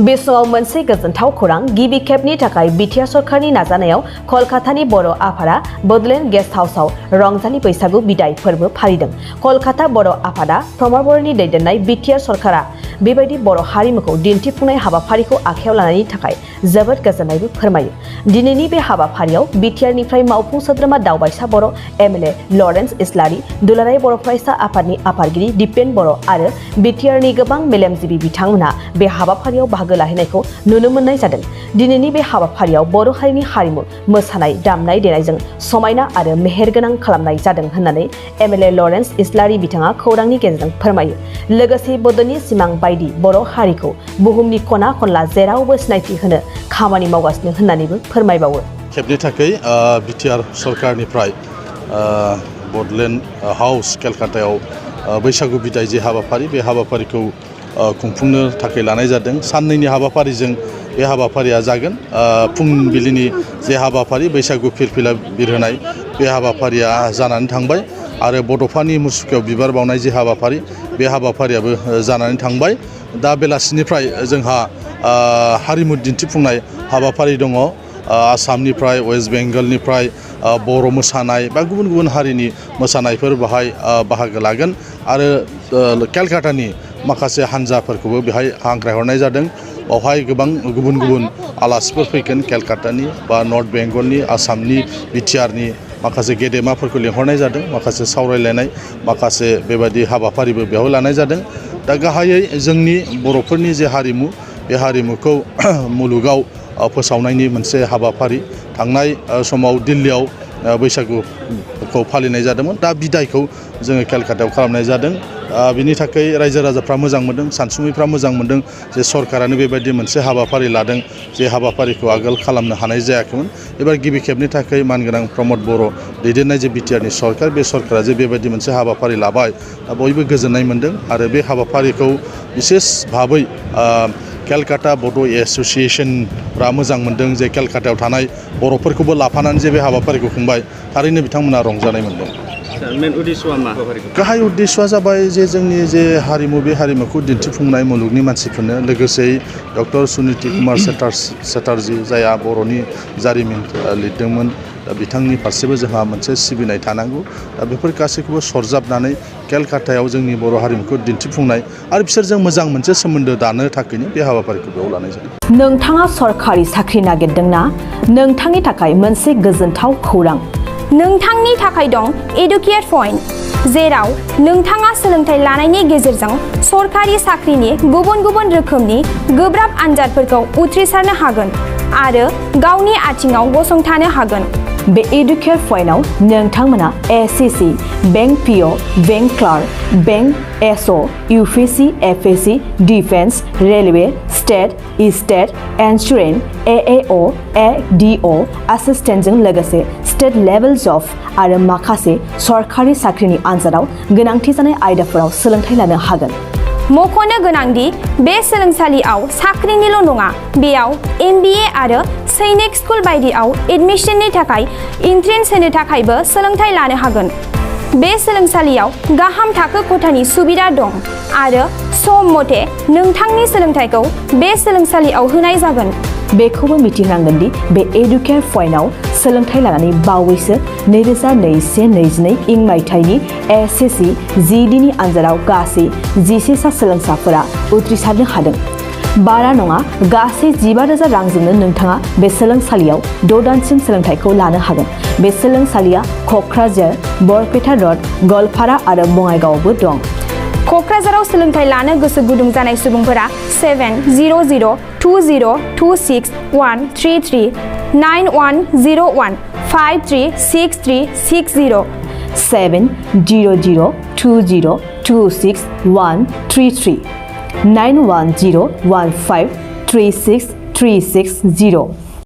बे समाव मोनसे गोजोनथाव खौरां गिबि खेबनि थाखाय बिटिआर सरकारनि नाजानायाव कलकातानि बर' आफादा बडलेण्ड गेस्ट हाउसआव रंजालि बैसागु बिदाय फोरबो फालिदों। कलकाता बर' आफादा प्रमद बर'नि दैदेननाय बिटिआर सरकारा बेबायदि बर' हारिमुखौ दिन्थिफुंनाय हाबाफारिखौ आखायाव लानायनि थाखाय जोबोद गोजोननायबो फोरमायो। दिनैनि बे हाबाफारियाव बिटिआरनिफ्राय मावफुं सोद्रोमा दावबायसा बर' एमएलए लरेन्स इस्लारि, दुलाराय बर' फरायसा आफादनि आफादगिरि दिपेन बर' आरो बिटिआरनि गोबां मेलेमजिबि बिथांमोनहा बे हाबाफारियाव बाहागो लाहैनायखौ नुनो मोननाय जादों। दिनैनि बे हाबाफारियाव बर' हारिनि हारिमु, मोसानाय, दामनाय देनायजों समायना आरो मेहेरगोनां खालामनाय जादों होननानै एमएलए लरेन्स इस्लारि बिथाङा खौरांनि गेजेरजों फोरमायो। लोगोसे बड'नि सिमां बायदि बर' हारिखौ बुहुमनि खना खनला जेरावबो सिनायथि होनो खामानि मावगासिनो होननानैबो फोरमायबावो। खेबनि थाखाय बिटिआर सरकारनिफ्राय बडलेण्ड हाउस कलकातायाव बैसागु बिदाय जे हाबाफारि बे हाबाफारिखौ खुंफुंनो थाखाय लानाय जादों। साननैनि हाबाफारिजों बे हाबाफारिया जागोन। फुंबिलिनि जे हाबाफारि बैसागु फिरफिला बिरहोनाय बे हाबाफारिया जानानै थांबाय आरो बड'फानि मुसुखायाव बिबार बावनाय जे हाबाफारि बे हाबाफारियाबो जानानै थांबाय। दा बेलासिनिफ्राय जोंहा हारिमु दिन्थिफुंनाय हाबाफारि दङ। आसामनिफ्राय, वेस्ट बेंगलनिफ्राय बर' मोसानाय बा गुबुन गुबुन हारिनि मोसानायफोर बेहाय बाहागो लागोन आरो कलकातानि माखासे हान्जाफोरखौबो बेहाय हांख्रायहरनाय जादों। बेवहाय गोबां गुबुन गुबुन आलासिफोर फैगोन कलकातानि बा नर्थ बेंगलनि, आसामनि, बिटिआरनि माखासे गेदेमाफोरखौ लिंहरनाय जादों। माखासे सावरायलायनाय, माखासे बेबायदि हाबाफारिबो बेयाव लानाय जादों। दा गाहायै जोंनि बर'फोरनि जे हारिमु बे हारिमुखौ मुलुगाव फोसावनायनि मोनसे हाबाफारि थांनाय समाव दिल्लीयाव बैसागुखौ फालिनाय जादोंमोन। दा बिदायखौ जोङो कलकातायाव खालामनाय जादों। बिनि थाखाय रायजो राजाफ्रा मोजां मोनदों, सानसुमैफ्रा मोजां मोनदों जे सरकारानो बेबायदि मोनसे हाबाफारि लादों जे हाबाफारिखौ आगोल खालामनो हानाय जायाखैमोन। एबार गिबि खेबनि थाखाय मानगोनां प्रमद बर' दैदेननाय जे बिटिआरनि सरकार बे सरकारा जे बेबायदि मोनसे हाबाफारि लाबाय दा बयबो गोजोननाय मोनदों आरो बे हाबाफारिखौ बिसेस भाबै कलकाता बड' एस'सिएशनफ्रा मोजां मोनदों जे कलकातायाव थानाय बर'फोरखौबो लाफानानै जे बे हाबाफारिखौ खुंबाय थारैनो बिथांमोना रंजानाय मोनदों। गाहाय उद्देश्यआ जाबाय जे जोंनि जे हारिमु बे हारिमुखौ दिन्थिफुंनाय मुलुगनि मानसिफोरनो, लोगोसे डक्टर सुनिति कुमार चेटार्जी जायहा बर'नि जारिमिन लिरदोंमोन दा बिथांनि फारसेबो जोंहा मोनसे सिबिनाय थानांगौ। दा बेफोर गासैखौबो सरजाबनानै कलकातायाव जोंनि बर' हारिमुखौ दिन्थिफुंनाय आरो बिसोरजों मोजां मोनसे सोमोन्दो दानो थाखायनो बे हाबाफारिखौ बेयाव लानाय जादों। नोंथाङा सरकारि साख्रि नागिरदोंना? नोंथांनि थाखाय मोनसे गोजोनथाव खौरां। नोंथांनि थाखाय दं एडुकेट पइन्ट, जेराव नोंथाङा सोलोंथाइ लानायनि गेजेरजों सरकारि साख्रिनि गुबुन गुबुन रोखोमनि गोब्राब आनजादफोरखौ उथ्रिसारनो हागोन आरो गावनि आथिङाव गसंथानो हागोन। बे एडुकेट पइन्टआव नोंथांमोना SSC, bank PO, bank clerk, bank SO, UPSC, एफएससि, defence, railway, state insurance, AAO, ADO एसिस्टेन्टजों लोगोसे स्टेट लेभेल जब आरो माखासे सरकारि साख्रिनि आनजादाव गोनांथि जानाय आयदाफोराव सोलोंथाइ लानो हागोन। मख'नो गोनांदि बे सोलोंसालियाव साख्रिनिल' नङा, बेयाव MBA आरो सैनिक स्कुल बायदियाव एडमिशननि थाखाय एन्ट्रेन्स होनो थाखायबो सोलोंथाइ लानो हागोन। बे सोलोंसालियाव गाहाम थाखो खथानि सुबिदा दं आरो सम मथे नोंथांनि सोलोंथाइखौ बे सोलोंसालियाव होनाय जागोन। बेखौबो मिथिनांगोन दि बे एडुकेट पइन्टआव सोलोंथाइ लानानै बावैसो 2021-22 मायथाइनि एसएससि GDनि आनजादाव गासै 11 सा सोलोंसाफोरा उथ्रिसारनो हादों। बारा नङा, गासै 15,000 रांजोंनो नोंथाङा बे सोलोंसालियाव 6 दानसिम सोलोंथाइखौ लानो हागोन। बे सोलोंसालिया क'क्राझार, बरपेटा रड, गवालपारा आरो बङाइगावआवबो दं। क'क्राझाराव सोलोंथाइ लानो गोसो गुदुं जानाय सुबुंफोरा 70020261333 9101536360 70020261333 9101536360